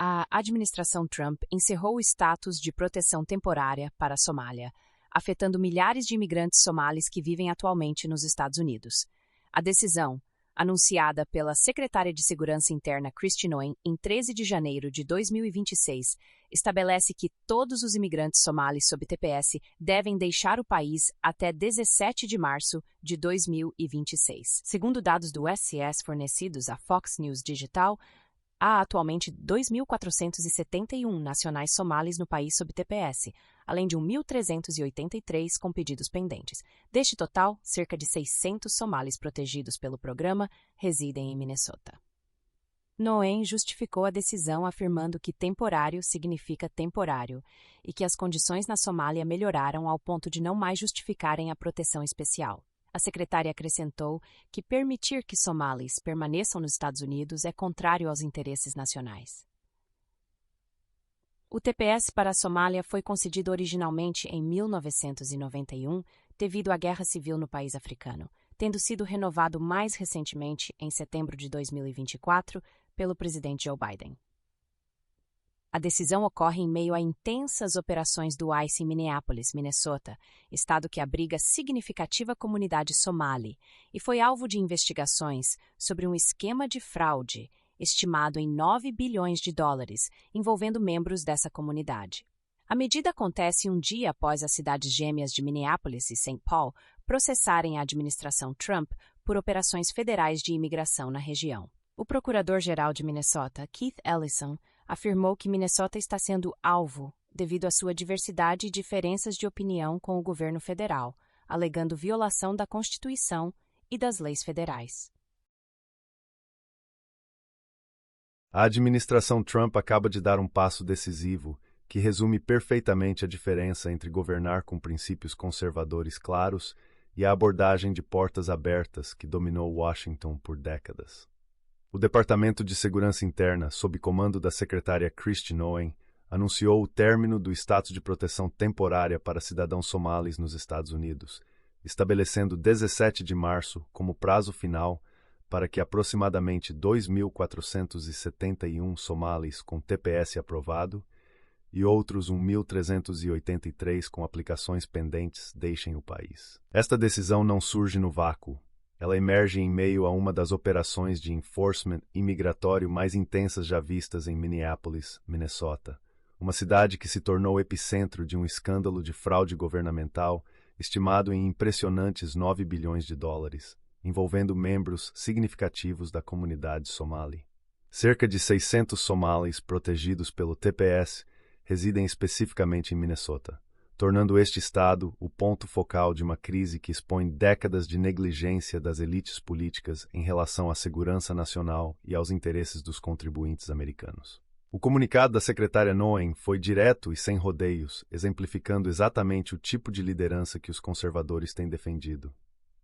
A administração Trump encerrou o status de proteção temporária para a Somália, afetando milhares de imigrantes somalis que vivem atualmente nos Estados Unidos. A decisão, anunciada pela secretária de Segurança Interna Kristi Noem em 13 de janeiro de 2026, estabelece que todos os imigrantes somalis sob TPS devem deixar o país até 17 de março de 2026. Segundo dados do SCS fornecidos à Fox News Digital, há atualmente 2.471 nacionais somalis no país sob TPS, além de 1.383 com pedidos pendentes. Deste total, cerca de 600 somalis protegidos pelo programa residem em Minnesota. Noem justificou a decisão afirmando que temporário significa temporário e que as condições na Somália melhoraram ao ponto de não mais justificarem a proteção especial. A secretária acrescentou que permitir que somalis permaneçam nos Estados Unidos é contrário aos interesses nacionais. O TPS para a Somália foi concedido originalmente em 1991 devido à guerra civil no país africano, tendo sido renovado mais recentemente, em setembro de 2024, pelo presidente Joe Biden. A decisão ocorre em meio a intensas operações do ICE em Minneapolis, Minnesota, estado que abriga significativa comunidade somali, e foi alvo de investigações sobre um esquema de fraude estimado em 9 bilhões de dólares, envolvendo membros dessa comunidade. A medida acontece um dia após as cidades gêmeas de Minneapolis e St. Paul processarem a administração Trump por operações federais de imigração na região. O procurador-geral de Minnesota, Keith Ellison, afirmou que Minnesota está sendo alvo devido à sua diversidade e diferenças de opinião com o governo federal, alegando violação da Constituição e das leis federais. A administração Trump acaba de dar um passo decisivo que resume perfeitamente a diferença entre governar com princípios conservadores claros e a abordagem de portas abertas que dominou Washington por décadas. O Departamento de Segurança Interna, sob comando da secretária Kristi Noem, anunciou o término do status de proteção temporária para cidadãos somalis nos Estados Unidos, estabelecendo 17 de março como prazo final para que aproximadamente 2.471 somalis com TPS aprovado e outros 1.383 com aplicações pendentes deixem o país. Esta decisão não surge no vácuo. Ela emerge em meio a uma das operações de enforcement imigratório mais intensas já vistas em Minneapolis, Minnesota, uma cidade que se tornou epicentro de um escândalo de fraude governamental estimado em impressionantes 9 bilhões de dólares, envolvendo membros significativos da comunidade somali. Cerca de 600 somalis protegidos pelo TPS residem especificamente em Minnesota, tornando este estado o ponto focal de uma crise que expõe décadas de negligência das elites políticas em relação à segurança nacional e aos interesses dos contribuintes americanos. O comunicado da secretária Noem foi direto e sem rodeios, exemplificando exatamente o tipo de liderança que os conservadores têm defendido.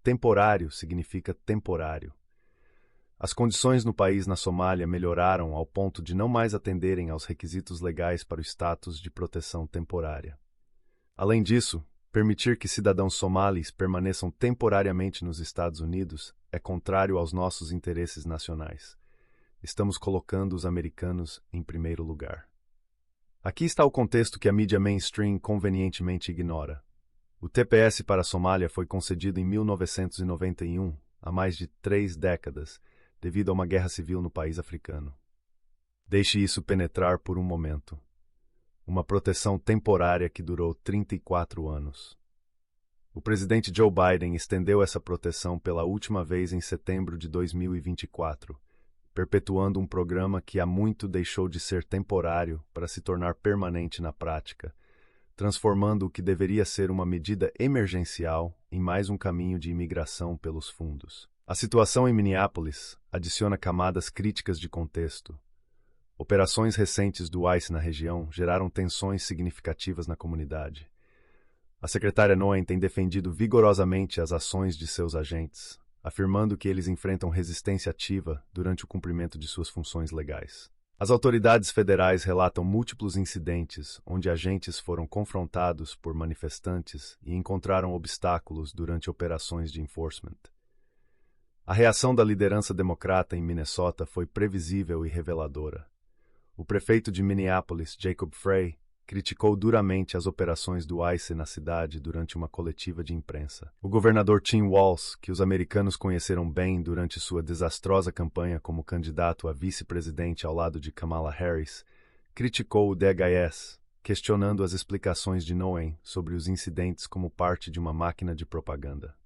Temporário significa temporário. As condições no país na Somália melhoraram ao ponto de não mais atenderem aos requisitos legais para o status de proteção temporária. Além disso, permitir que cidadãos somalis permaneçam temporariamente nos Estados Unidos é contrário aos nossos interesses nacionais. Estamos colocando os americanos em primeiro lugar. Aqui está o contexto que a mídia mainstream convenientemente ignora. O TPS para a Somália foi concedido em 1991, há mais de 3 décadas, devido a uma guerra civil no país africano. Deixe isso penetrar por um momento. Uma proteção temporária que durou 34 anos. O presidente Joe Biden estendeu essa proteção pela última vez em setembro de 2024, perpetuando um programa que há muito deixou de ser temporário para se tornar permanente na prática, transformando o que deveria ser uma medida emergencial em mais um caminho de imigração pelos fundos. A situação em Minneapolis adiciona camadas críticas de contexto. Operações recentes do ICE na região geraram tensões significativas na comunidade. A secretária Noem tem defendido vigorosamente as ações de seus agentes, afirmando que eles enfrentam resistência ativa durante o cumprimento de suas funções legais. As autoridades federais relatam múltiplos incidentes onde agentes foram confrontados por manifestantes e encontraram obstáculos durante operações de enforcement. A reação da liderança democrata em Minnesota foi previsível e reveladora. O prefeito de Minneapolis, Jacob Frey, criticou duramente as operações do ICE na cidade durante uma coletiva de imprensa. O governador Tim Walz, que os americanos conheceram bem durante sua desastrosa campanha como candidato a vice-presidente ao lado de Kamala Harris, criticou o DHS, questionando as explicações de Noem sobre os incidentes como parte de uma máquina de propaganda.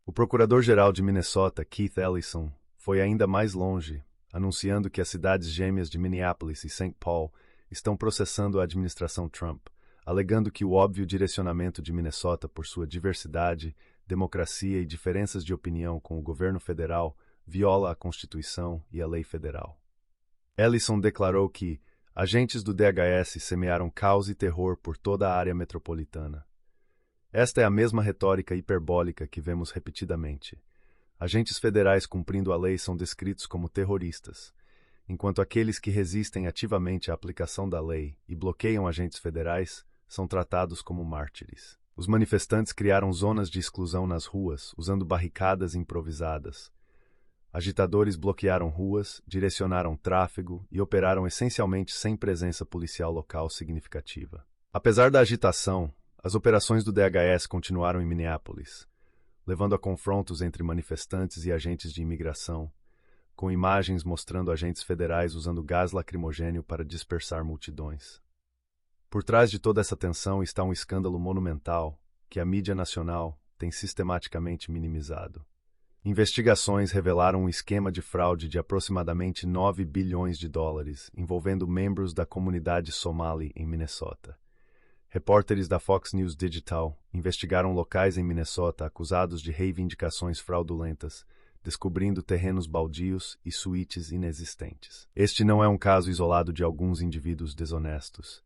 O procurador-geral de Minnesota, Keith Ellison, foi ainda mais longe, anunciando que as cidades gêmeas de Minneapolis e St. Paul estão processando a administração Trump, alegando que o óbvio direcionamento de Minnesota por sua diversidade, democracia e diferenças de opinião com o governo federal viola a Constituição e a lei federal. Ellison declarou que agentes do DHS semearam caos e terror por toda a área metropolitana. Esta é a mesma retórica hiperbólica que vemos repetidamente. Agentes federais cumprindo a lei são descritos como terroristas, enquanto aqueles que resistem ativamente à aplicação da lei e bloqueiam agentes federais são tratados como mártires. Os manifestantes criaram zonas de exclusão nas ruas, usando barricadas improvisadas. Agitadores bloquearam ruas, direcionaram tráfego e operaram essencialmente sem presença policial local significativa. Apesar da agitação, as operações do DHS continuaram em Minneapolis, levando a confrontos entre manifestantes e agentes de imigração, com imagens mostrando agentes federais usando gás lacrimogênio para dispersar multidões. Por trás de toda essa tensão está um escândalo monumental que a mídia nacional tem sistematicamente minimizado. Investigações revelaram um esquema de fraude de aproximadamente 9 bilhões de dólares envolvendo membros da comunidade somali em Minnesota. Repórteres da Fox News Digital investigaram locais em Minnesota acusados de reivindicações fraudulentas, descobrindo terrenos baldios e suítes inexistentes. Este não é um caso isolado de alguns indivíduos desonestos.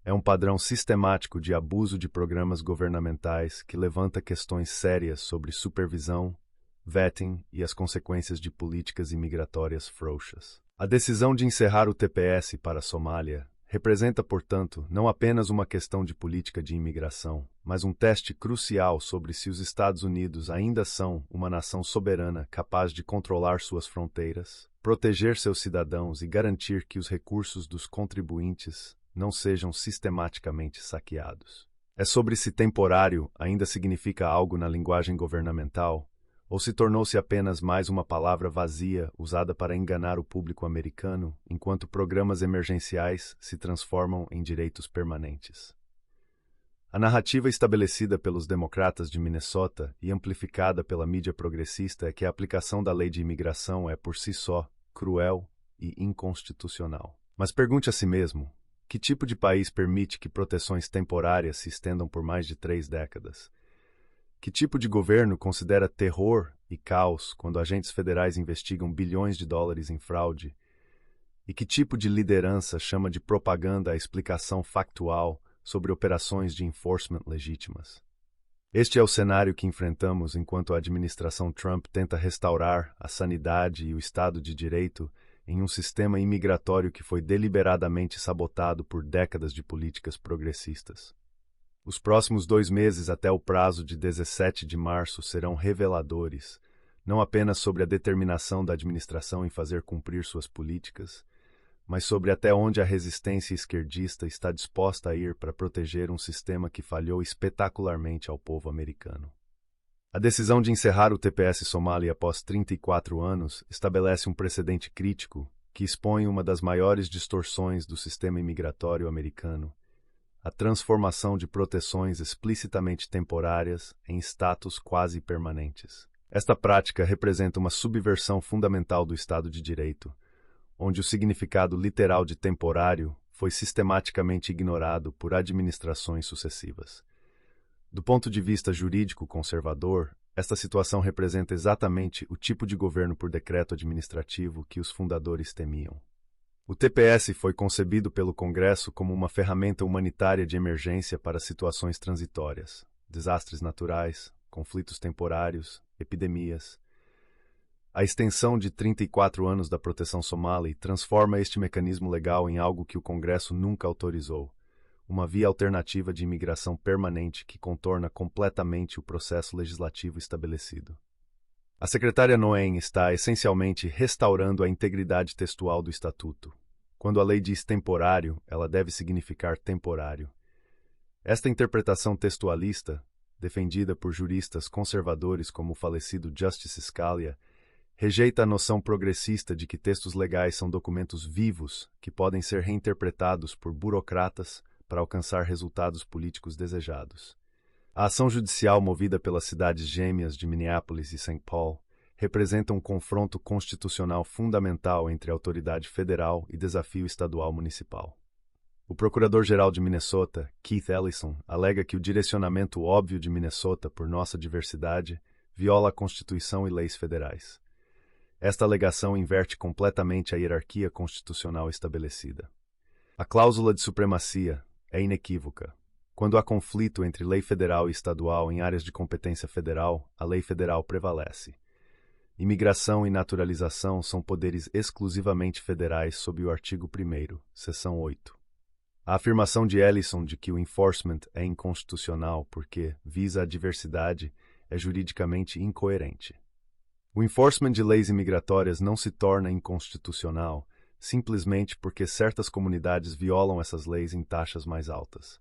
É um padrão sistemático de abuso de programas governamentais que levanta questões sérias sobre supervisão, vetting e as consequências de políticas imigratórias frouxas. A decisão de encerrar o TPS para a Somália representa, portanto, não apenas uma questão de política de imigração, mas um teste crucial sobre se os Estados Unidos ainda são uma nação soberana capaz de controlar suas fronteiras, proteger seus cidadãos e garantir que os recursos dos contribuintes não sejam sistematicamente saqueados. É sobre se temporário ainda significa algo na linguagem governamental, ou se tornou-se apenas mais uma palavra vazia usada para enganar o público americano, enquanto programas emergenciais se transformam em direitos permanentes. A narrativa estabelecida pelos democratas de Minnesota e amplificada pela mídia progressista é que a aplicação da lei de imigração é, por si só, cruel e inconstitucional. Mas pergunte a si mesmo, que tipo de país permite que proteções temporárias se estendam por mais de 3 décadas? Que tipo de governo considera terror e caos quando agentes federais investigam bilhões de dólares em fraude? E que tipo de liderança chama de propaganda a explicação factual sobre operações de enforcement legítimas? Este é o cenário que enfrentamos enquanto a administração Trump tenta restaurar a sanidade e o Estado de Direito em um sistema imigratório que foi deliberadamente sabotado por décadas de políticas progressistas. Os próximos 2 meses até o prazo de 17 de março serão reveladores, não apenas sobre a determinação da administração em fazer cumprir suas políticas, mas sobre até onde a resistência esquerdista está disposta a ir para proteger um sistema que falhou espetacularmente ao povo americano. A decisão de encerrar o TPS Somália após 34 anos estabelece um precedente crítico que expõe uma das maiores distorções do sistema imigratório americano, a transformação de proteções explicitamente temporárias em status quase permanentes. Esta prática representa uma subversão fundamental do Estado de Direito, onde o significado literal de temporário foi sistematicamente ignorado por administrações sucessivas. Do ponto de vista jurídico conservador, esta situação representa exatamente o tipo de governo por decreto administrativo que os fundadores temiam. O TPS foi concebido pelo Congresso como uma ferramenta humanitária de emergência para situações transitórias, desastres naturais, conflitos temporários, epidemias. A extensão de 34 anos da proteção somali transforma este mecanismo legal em algo que o Congresso nunca autorizou, uma via alternativa de imigração permanente que contorna completamente o processo legislativo estabelecido. A secretária Noem está essencialmente restaurando a integridade textual do Estatuto, Quando a lei diz temporário, ela deve significar temporário. Esta interpretação textualista, defendida por juristas conservadores como o falecido Justice Scalia, rejeita a noção progressista de que textos legais são documentos vivos que podem ser reinterpretados por burocratas para alcançar resultados políticos desejados. A ação judicial movida pelas cidades gêmeas de Minneapolis e St. Paul representa um confronto constitucional fundamental entre a autoridade federal e desafio estadual municipal. O procurador-geral de Minnesota, Keith Ellison, alega que o direcionamento óbvio de Minnesota por nossa diversidade viola a Constituição e leis federais. Esta alegação inverte completamente a hierarquia constitucional estabelecida. A cláusula de supremacia é inequívoca. Quando há conflito entre lei federal e estadual em áreas de competência federal, a lei federal prevalece. Imigração e naturalização são poderes exclusivamente federais sob o artigo 1º, seção 8. A afirmação de Ellison de que o enforcement é inconstitucional porque visa a diversidade é juridicamente incoerente. O enforcement de leis imigratórias não se torna inconstitucional simplesmente porque certas comunidades violam essas leis em taxas mais altas.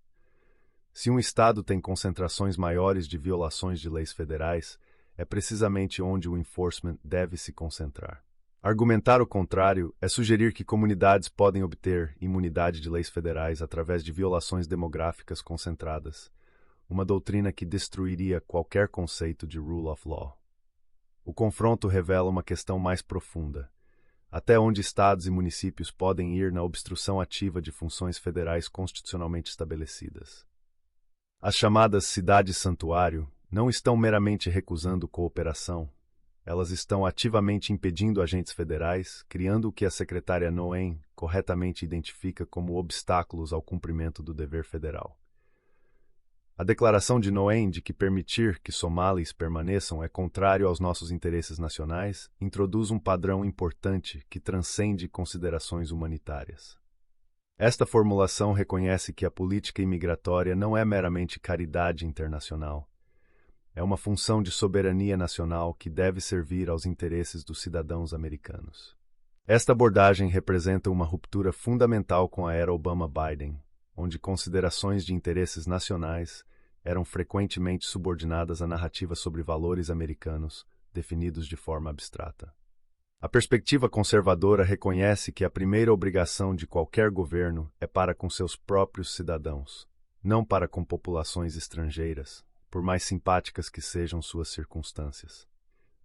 Se um estado tem concentrações maiores de violações de leis federais, é precisamente onde o enforcement deve se concentrar. Argumentar o contrário é sugerir que comunidades podem obter imunidade de leis federais através de violações demográficas concentradas, uma doutrina que destruiria qualquer conceito de rule of law. O confronto revela uma questão mais profunda: até onde estados e municípios podem ir na obstrução ativa de funções federais constitucionalmente estabelecidas. As chamadas cidades-santuário não estão meramente recusando cooperação. Elas estão ativamente impedindo agentes federais, criando o que a secretária Noem corretamente identifica como obstáculos ao cumprimento do dever federal. A declaração de Noem de que permitir que somalis permaneçam é contrário aos nossos interesses nacionais introduz um padrão importante que transcende considerações humanitárias. Esta formulação reconhece que a política imigratória não é meramente caridade internacional. É uma função de soberania nacional que deve servir aos interesses dos cidadãos americanos. Esta abordagem representa uma ruptura fundamental com a era Obama-Biden, onde considerações de interesses nacionais eram frequentemente subordinadas a narrativas sobre valores americanos, definidos de forma abstrata. A perspectiva conservadora reconhece que a primeira obrigação de qualquer governo é para com seus próprios cidadãos, não para com populações estrangeiras, por mais simpáticas que sejam suas circunstâncias.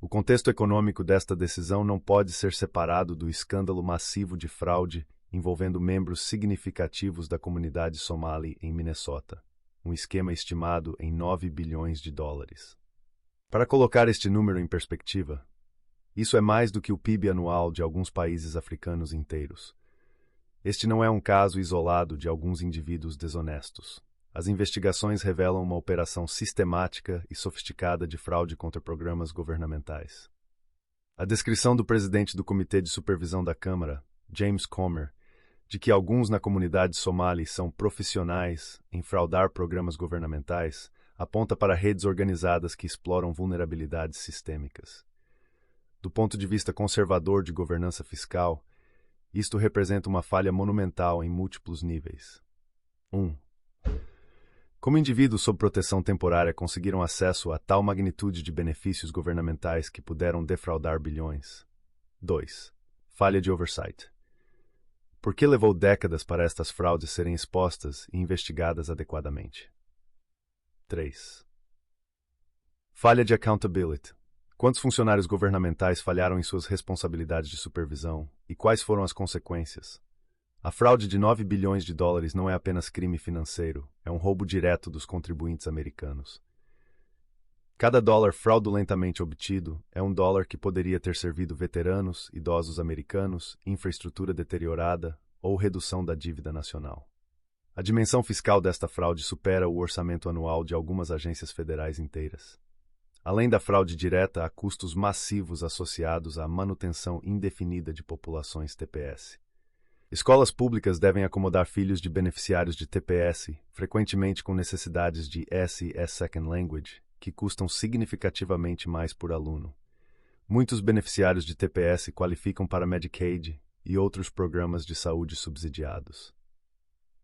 O contexto econômico desta decisão não pode ser separado do escândalo massivo de fraude envolvendo membros significativos da comunidade somali em Minnesota, um esquema estimado em 9 bilhões de dólares. Para colocar este número em perspectiva, isso é mais do que o PIB anual de alguns países africanos inteiros. Este não é um caso isolado de alguns indivíduos desonestos. As investigações revelam uma operação sistemática e sofisticada de fraude contra programas governamentais. A descrição do presidente do Comitê de Supervisão da Câmara, James Comer, de que alguns na comunidade somali são profissionais em fraudar programas governamentais, aponta para redes organizadas que exploram vulnerabilidades sistêmicas. Do ponto de vista conservador de governança fiscal, isto representa uma falha monumental em múltiplos níveis. 1. Como indivíduos sob proteção temporária conseguiram acesso a tal magnitude de benefícios governamentais que puderam defraudar bilhões? 2. Falha de oversight. Por que levou décadas para estas fraudes serem expostas e investigadas adequadamente? 3. Falha de accountability. Quantos funcionários governamentais falharam em suas responsabilidades de supervisão e quais foram as consequências? A fraude de 9 bilhões de dólares não é apenas crime financeiro, é um roubo direto dos contribuintes americanos. Cada dólar fraudulentamente obtido é um dólar que poderia ter servido veteranos, idosos americanos, infraestrutura deteriorada ou redução da dívida nacional. A dimensão fiscal desta fraude supera o orçamento anual de algumas agências federais inteiras. Além da fraude direta, há custos massivos associados à manutenção indefinida de populações TPS. Escolas públicas devem acomodar filhos de beneficiários de TPS, frequentemente com necessidades de SE Second Language, que custam significativamente mais por aluno. Muitos beneficiários de TPS qualificam para Medicaid e outros programas de saúde subsidiados.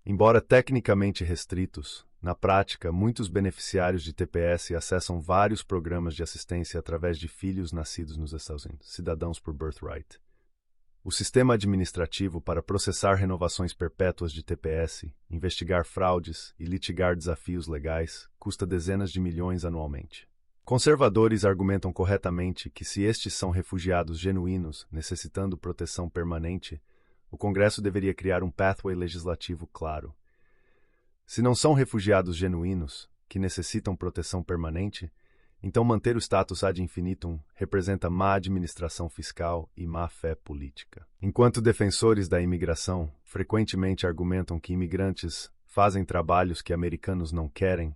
Embora tecnicamente restritos, na prática, muitos beneficiários de TPS acessam vários programas de assistência através de filhos nascidos nos Estados Unidos, cidadãos por birthright. O sistema administrativo para processar renovações perpétuas de TPS, investigar fraudes e litigar desafios legais custa dezenas de milhões anualmente. Conservadores argumentam corretamente que, se estes são refugiados genuínos necessitando proteção permanente, o Congresso deveria criar um pathway legislativo claro. Se não são refugiados genuínos, que necessitam proteção permanente, então manter o status ad infinitum representa má administração fiscal e má-fé política. Enquanto defensores da imigração frequentemente argumentam que imigrantes fazem trabalhos que americanos não querem,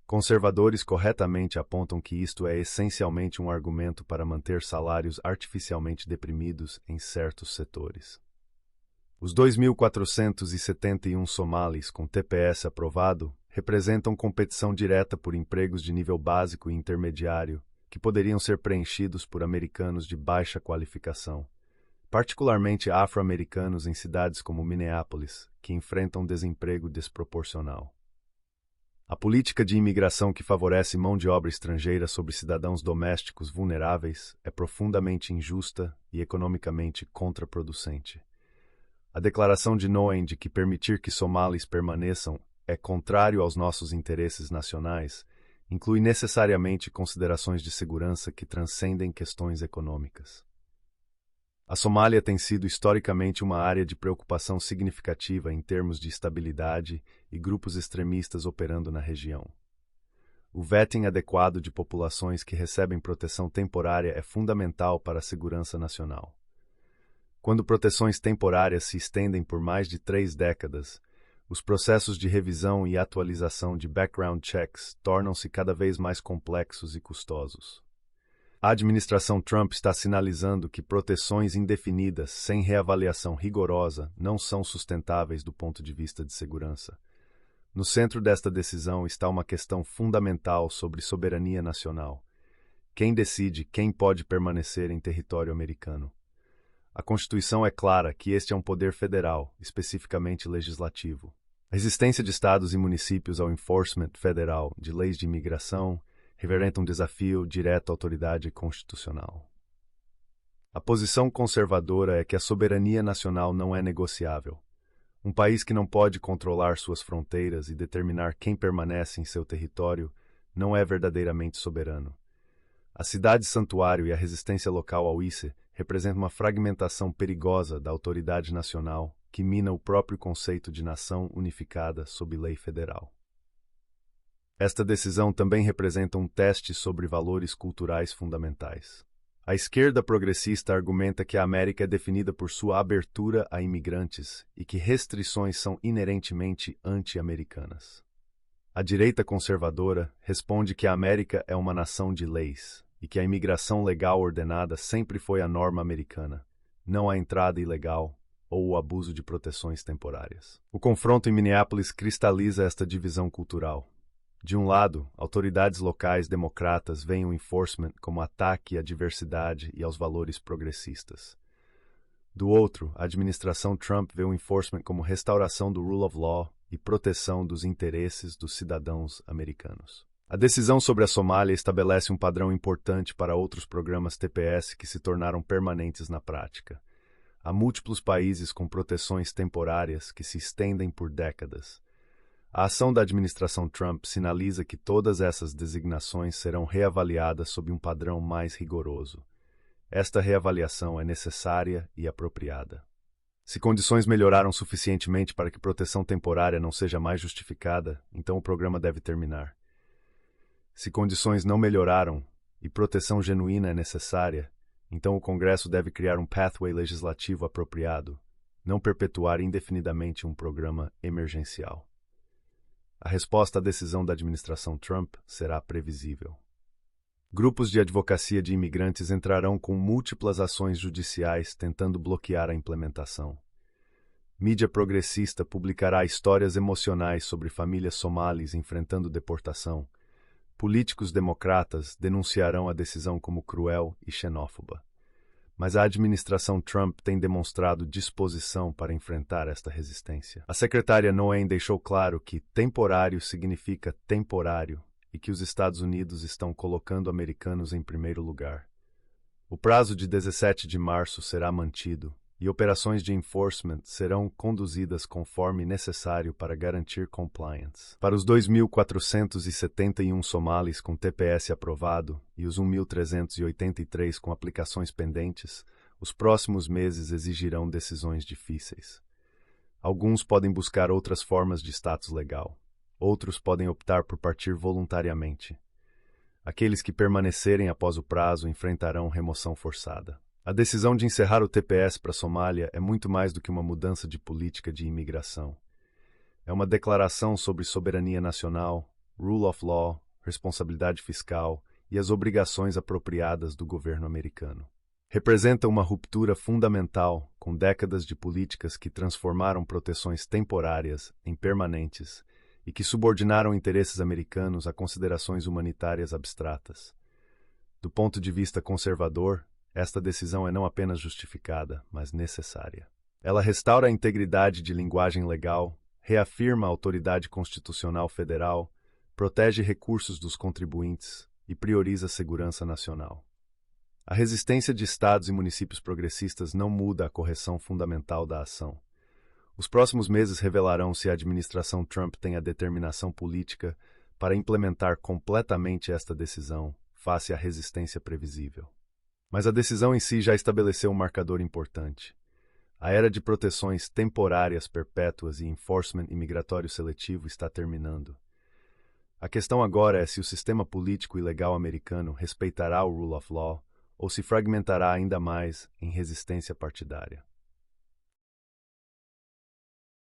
conservadores corretamente apontam que isto é essencialmente um argumento para manter salários artificialmente deprimidos em certos setores. Os 2.471 somalis com TPS aprovado representam competição direta por empregos de nível básico e intermediário que poderiam ser preenchidos por americanos de baixa qualificação, particularmente afro-americanos em cidades como Minneapolis, que enfrentam desemprego desproporcional. A política de imigração que favorece mão de obra estrangeira sobre cidadãos domésticos vulneráveis é profundamente injusta e economicamente contraproducente. A declaração de Noem de que permitir que somalis permaneçam é contrário aos nossos interesses nacionais inclui necessariamente considerações de segurança que transcendem questões econômicas. A Somália tem sido historicamente uma área de preocupação significativa em termos de estabilidade e grupos extremistas operando na região. O vetting adequado de populações que recebem proteção temporária é fundamental para a segurança nacional. Quando proteções temporárias se estendem por mais de 3 décadas, os processos de revisão e atualização de background checks tornam-se cada vez mais complexos e custosos. A administração Trump está sinalizando que proteções indefinidas sem reavaliação rigorosa não são sustentáveis do ponto de vista de segurança. No centro desta decisão está uma questão fundamental sobre soberania nacional. Quem decide quem pode permanecer em território americano? A Constituição é clara que este é um poder federal, especificamente legislativo. A resistência de estados e municípios ao enforcement federal de leis de imigração representa um desafio direto à autoridade constitucional. A posição conservadora é que a soberania nacional não é negociável. Um país que não pode controlar suas fronteiras e determinar quem permanece em seu território não é verdadeiramente soberano. A cidade-santuário e a resistência local ao ICE representam uma fragmentação perigosa da autoridade nacional que mina o próprio conceito de nação unificada sob lei federal. Esta decisão também representa um teste sobre valores culturais fundamentais. A esquerda progressista argumenta que a América é definida por sua abertura a imigrantes e que restrições são inerentemente anti-americanas. A direita conservadora responde que a América é uma nação de leis e que a imigração legal ordenada sempre foi a norma americana, não a entrada ilegal ou o abuso de proteções temporárias. O confronto em Minneapolis cristaliza esta divisão cultural. De um lado, autoridades locais democratas veem o enforcement como ataque à diversidade e aos valores progressistas. Do outro, a administração Trump vê o enforcement como restauração do rule of law e proteção dos interesses dos cidadãos americanos. A decisão sobre a Somália estabelece um padrão importante para outros programas TPS que se tornaram permanentes na prática. Há múltiplos países com proteções temporárias que se estendem por décadas. A ação da administração Trump sinaliza que todas essas designações serão reavaliadas sob um padrão mais rigoroso. Esta reavaliação é necessária e apropriada. Se condições melhoraram suficientemente para que proteção temporária não seja mais justificada, então o programa deve terminar. Se condições não melhoraram e proteção genuína é necessária, então o Congresso deve criar um pathway legislativo apropriado, não perpetuar indefinidamente um programa emergencial. A resposta à decisão da administração Trump será previsível. Grupos de advocacia de imigrantes entrarão com múltiplas ações judiciais tentando bloquear a implementação. Mídia progressista publicará histórias emocionais sobre famílias somalis enfrentando deportação. Políticos democratas denunciarão a decisão como cruel e xenófoba. mas a administração Trump tem demonstrado disposição para enfrentar esta resistência. A secretária Noem deixou claro que temporário significa temporário e que os Estados Unidos estão colocando americanos em primeiro lugar. O prazo de 17 de março será mantido e operações de enforcement serão conduzidas conforme necessário para garantir compliance. Para os 2.471 somalis com TPS aprovado e os 1.383 com aplicações pendentes, os próximos meses exigirão decisões difíceis. Alguns podem buscar outras formas de status legal. Outros podem optar por partir voluntariamente. Aqueles que permanecerem após o prazo enfrentarão remoção forçada. A decisão de encerrar o TPS para a Somália é muito mais do que uma mudança de política de imigração. É uma declaração sobre soberania nacional, rule of law, responsabilidade fiscal e as obrigações apropriadas do governo americano. Representa uma ruptura fundamental com décadas de políticas que transformaram proteções temporárias em permanentes e que subordinaram interesses americanos a considerações humanitárias abstratas. Do ponto de vista conservador, esta decisão é não apenas justificada, mas necessária. Ela restaura a integridade de linguagem legal, reafirma a autoridade constitucional federal, protege recursos dos contribuintes e prioriza a segurança nacional. A resistência de estados e municípios progressistas não muda a correção fundamental da ação. Os próximos meses revelarão se a administração Trump tem a determinação política para implementar completamente esta decisão face à resistência previsível. Mas a decisão em si já estabeleceu um marcador importante. A era de proteções temporárias perpétuas e enforcement imigratório seletivo está terminando. A questão agora é se o sistema político e legal americano respeitará o rule of law ou se fragmentará ainda mais em resistência partidária.